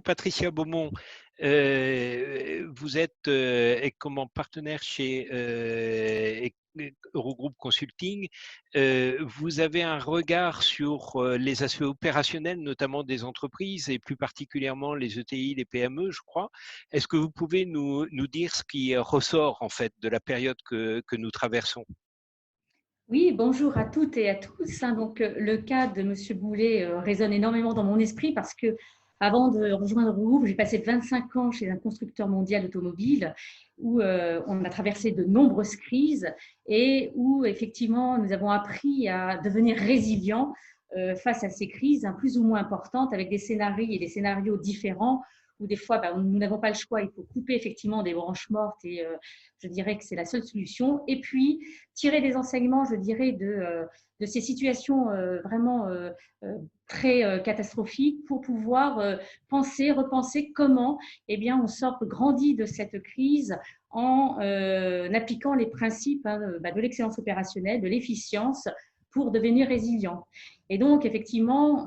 Patricia Beaumont, vous êtes comment partenaire chez Eurogroupe Consulting. Vous avez un regard sur les aspects opérationnels, notamment des entreprises et plus particulièrement les ETI, les PME, je crois. Est-ce que vous pouvez nous dire ce qui ressort en fait de la période que nous traversons? Oui, bonjour à toutes et à tous. Donc, le cas de Monsieur Boulet résonne énormément dans mon esprit parce que avant de rejoindre le groupe, j'ai passé 25 ans chez un constructeur mondial automobile où on a traversé de nombreuses crises et où effectivement nous avons appris à devenir résilients face à ces crises plus ou moins importantes avec des scénarios et des scénarios différents où des fois nous n'avons pas le choix, il faut couper effectivement des branches mortes et je dirais que c'est la seule solution. Et puis tirer des enseignements, je dirais, de ces situations vraiment très catastrophiques pour pouvoir penser, repenser comment on sort grandi de cette crise en appliquant les principes de l'excellence opérationnelle, de l'efficience pour devenir résilient. Et donc, effectivement,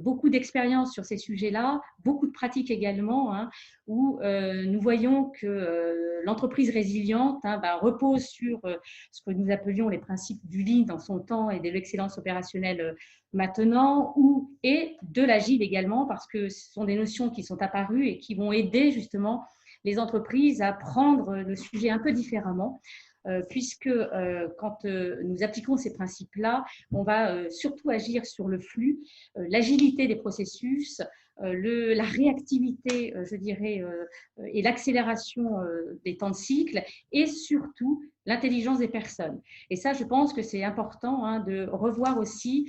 beaucoup d'expérience sur ces sujets-là, beaucoup de pratiques également, où nous voyons que l'entreprise résiliente repose sur ce que nous appelions les principes du Lean dans son temps et de l'excellence opérationnelle maintenant, et de l'agile également, parce que ce sont des notions qui sont apparues et qui vont aider justement les entreprises à prendre le sujet un peu différemment. Puisque quand nous appliquons ces principes-là, on va surtout agir sur le flux, l'agilité des processus, la réactivité, je dirais, et l'accélération des temps de cycle, et surtout l'intelligence des personnes. Et ça, je pense que c'est important de revoir aussi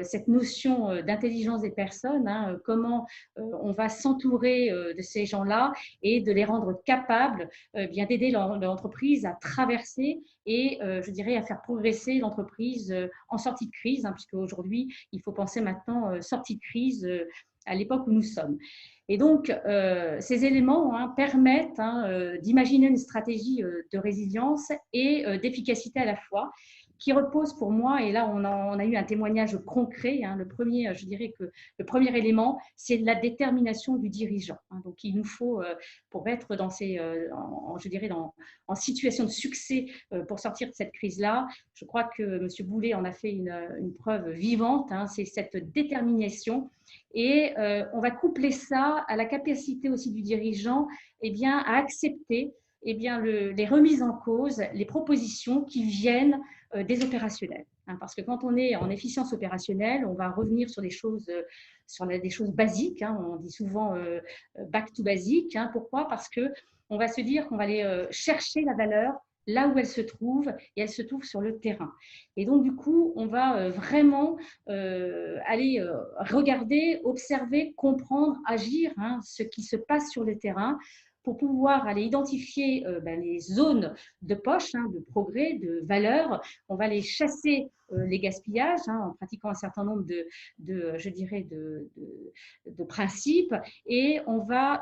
cette notion d'intelligence des personnes, comment on va s'entourer de ces gens-là et de les rendre capables bien d'aider l'entreprise à traverser et je dirais à faire progresser l'entreprise en sortie de crise, puisque aujourd'hui il faut penser maintenant sortie de crise à l'époque où nous sommes. Et donc, ces éléments permettent d'imaginer une stratégie de résilience et d'efficacité à la fois, qui repose pour moi, et là on a eu un témoignage concret, le premier, je dirais que le premier élément, c'est la détermination du dirigeant. Donc il nous faut, pour être dans je dirais en situation de succès pour sortir de cette crise-là, je crois que M. Boulet en a fait une preuve vivante, c'est cette détermination. Et on va coupler ça à la capacité aussi du dirigeant à accepter les remises en cause, les propositions qui viennent des opérationnels. Parce que quand on est en efficience opérationnelle, on va revenir sur des choses, des choses basiques. On dit souvent back to basic. Pourquoi? Parce qu'on va se dire qu'on va aller chercher la valeur là où elle se trouve, et elle se trouve sur le terrain. Et donc, du coup, on va vraiment aller regarder, observer, comprendre, agir, ce qui se passe sur le terrain pour pouvoir aller identifier les zones de poche, de progrès, de valeur. On va aller chasser les gaspillages en pratiquant un certain nombre je dirais, de principes, et on va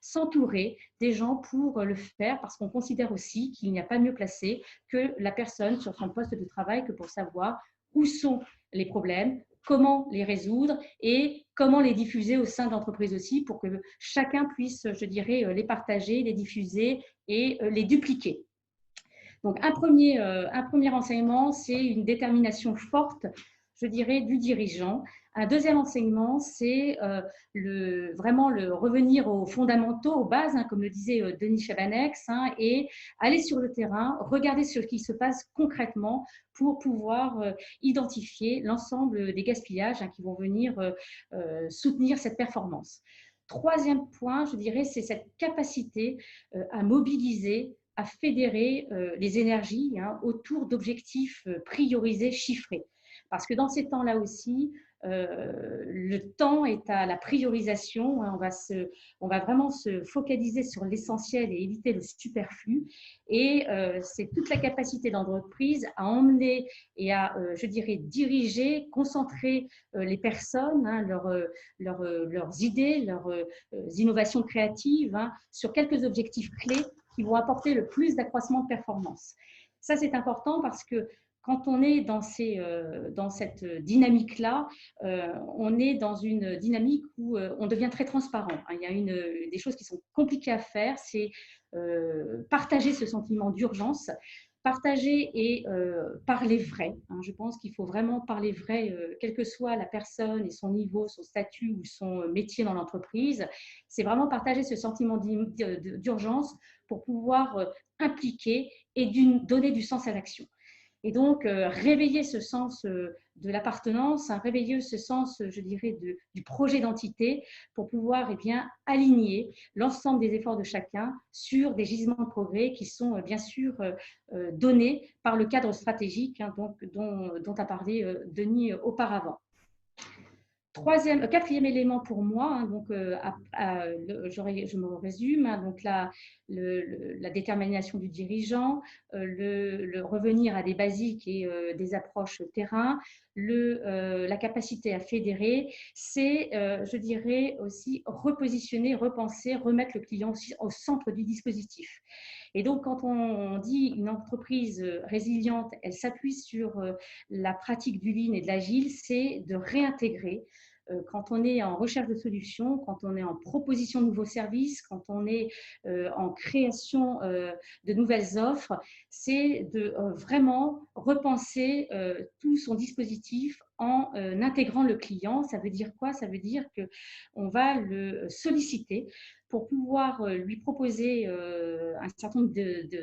s'entourer des gens pour le faire, parce qu'on considère aussi qu'il n'y a pas mieux placé que la personne sur son poste de travail que pour savoir où sont les problèmes, comment les résoudre et comment les diffuser au sein de l'entreprise aussi, pour que chacun puisse, je dirais, les partager, les diffuser et les dupliquer. Donc, un premier enseignement, c'est une détermination forte, je dirais, du dirigeant. Un deuxième enseignement, c'est vraiment le revenir aux fondamentaux, aux bases, comme le disait Denis Chabanex, et aller sur le terrain, regarder ce qui se passe concrètement pour pouvoir identifier l'ensemble des gaspillages qui vont venir soutenir cette performance. Troisième point, je dirais, c'est cette capacité à mobiliser, à fédérer les énergies autour d'objectifs priorisés, chiffrés. Parce que dans ces temps-là aussi, le temps est à la priorisation. On va vraiment se focaliser sur l'essentiel et éviter le superflu. Et c'est toute la capacité de l'entreprise à emmener et à, je dirais, diriger, concentrer les personnes, leurs idées, leurs innovations créatives sur quelques objectifs clés qui vont apporter le plus d'accroissement de performance. Ça, c'est important parce que quand on est dans cette dynamique-là, on est dans une dynamique où on devient très transparent, hein. Il y a des choses qui sont compliquées à faire, c'est partager ce sentiment d'urgence, partager et parler vrai, hein. Je pense qu'il faut vraiment parler vrai, quelle que soit la personne et son niveau, son statut ou son métier dans l'entreprise. C'est vraiment partager ce sentiment d'urgence pour pouvoir impliquer et donner du sens à l'action. Et donc, réveiller ce sens de l'appartenance, hein, réveiller ce sens, je dirais, du projet d'entité pour pouvoir bien, aligner l'ensemble des efforts de chacun sur des gisements de progrès qui sont bien sûr donnés par le cadre stratégique, hein, dont a parlé Denis auparavant. Quatrième élément pour moi, hein, donc, je me résume, hein, donc la détermination du dirigeant, le revenir à des basiques et des approches terrain, la capacité à fédérer, c'est, je dirais aussi, repositionner, repenser, remettre le client aussi au centre du dispositif. Et donc, quand on dit une entreprise résiliente, elle s'appuie sur la pratique du Lean et de l'Agile, c'est de réintégrer quand on est en recherche de solutions, quand on est en proposition de nouveaux services, quand on est en création de nouvelles offres, c'est de vraiment repenser tout son dispositif en intégrant le client. Ça veut dire quoi? Ça veut dire qu'on va le solliciter pour pouvoir lui proposer un certain nombre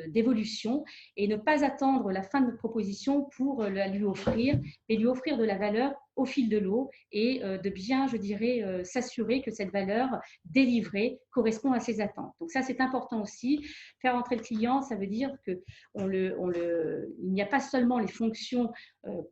d'évolutions et ne pas attendre la fin de notre proposition pour la lui offrir, et lui offrir de la valeur au fil de l'eau et de bien, je dirais, s'assurer que cette valeur délivrée correspond à ses attentes. Donc ça, c'est important aussi. Faire entrer le client, ça veut dire qu'il n'y a pas seulement les fonctions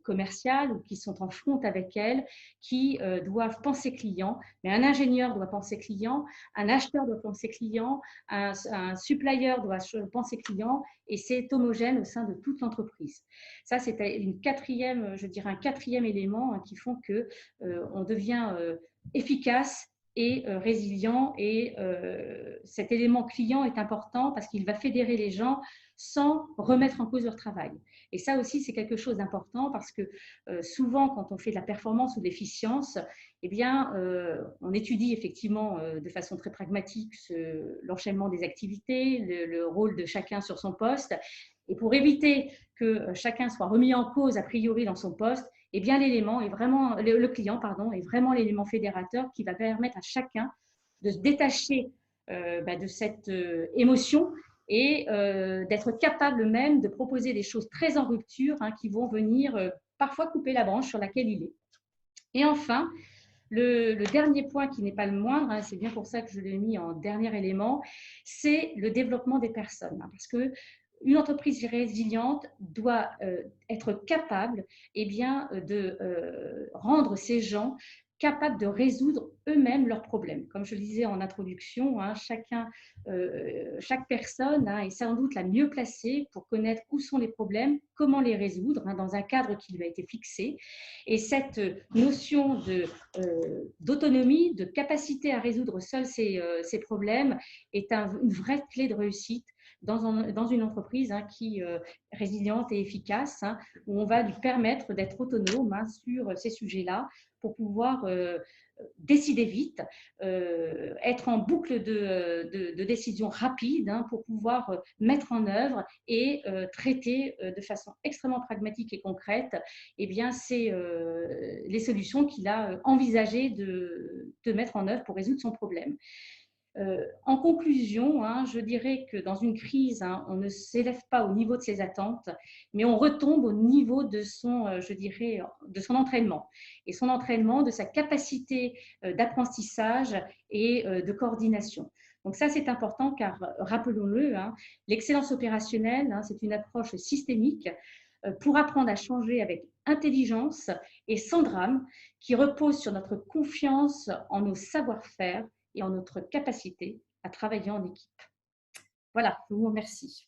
commerciales ou qui sont en front avec elles qui doivent penser client, mais un ingénieur doit penser client, un acheteur doit penser client, un supplier doit penser client, et c'est homogène au sein de toute l'entreprise. Ça, c'est une quatrième, je dirais un quatrième élément, hein, qui font que on devient efficace et résilient. Et cet élément client est important parce qu'il va fédérer les gens sans remettre en cause leur travail. Et ça aussi, c'est quelque chose d'important parce que souvent, quand on fait de la performance ou de l'efficience, eh bien, on étudie effectivement de façon très pragmatique l'enchaînement des activités, le rôle de chacun sur son poste. Et pour éviter que chacun soit remis en cause a priori dans son poste, eh bien, le client, pardon, est vraiment l'élément fédérateur qui va permettre à chacun de se détacher de cette émotion et d'être capable même de proposer des choses très en rupture, hein, qui vont venir parfois couper la branche sur laquelle il est. Et enfin, le dernier point qui n'est pas le moindre, hein, c'est bien pour ça que je l'ai mis en dernier élément, c'est le développement des personnes. Hein, parce que une entreprise résiliente doit être capable bien, de rendre ces gens capables de résoudre eux-mêmes leurs problèmes. Comme je le disais en introduction, hein, chaque personne, hein, est sans doute la mieux placée pour connaître où sont les problèmes, comment les résoudre, hein, dans un cadre qui lui a été fixé. Et cette notion d'autonomie, de capacité à résoudre seul ces problèmes est une vraie clé de réussite dans une entreprise, hein, qui résiliente et efficace, hein, où on va lui permettre d'être autonome, hein, sur ces sujets-là pour pouvoir décider vite, être en boucle de décision rapide, hein, pour pouvoir mettre en œuvre et traiter de façon extrêmement pragmatique et concrète bien, c'est les solutions qu'il a envisagé de mettre en œuvre pour résoudre son problème. En conclusion, hein, je dirais que dans une crise, hein, on ne s'élève pas au niveau de ses attentes, mais on retombe au niveau de je dirais, de son entraînement. Et son entraînement, de sa capacité d'apprentissage et de coordination. Donc ça, c'est important car, rappelons-le, hein, l'excellence opérationnelle, hein, c'est une approche systémique pour apprendre à changer avec intelligence et sans drame, qui repose sur notre confiance en nos savoir-faire et en notre capacité à travailler en équipe. Voilà, je vous remercie.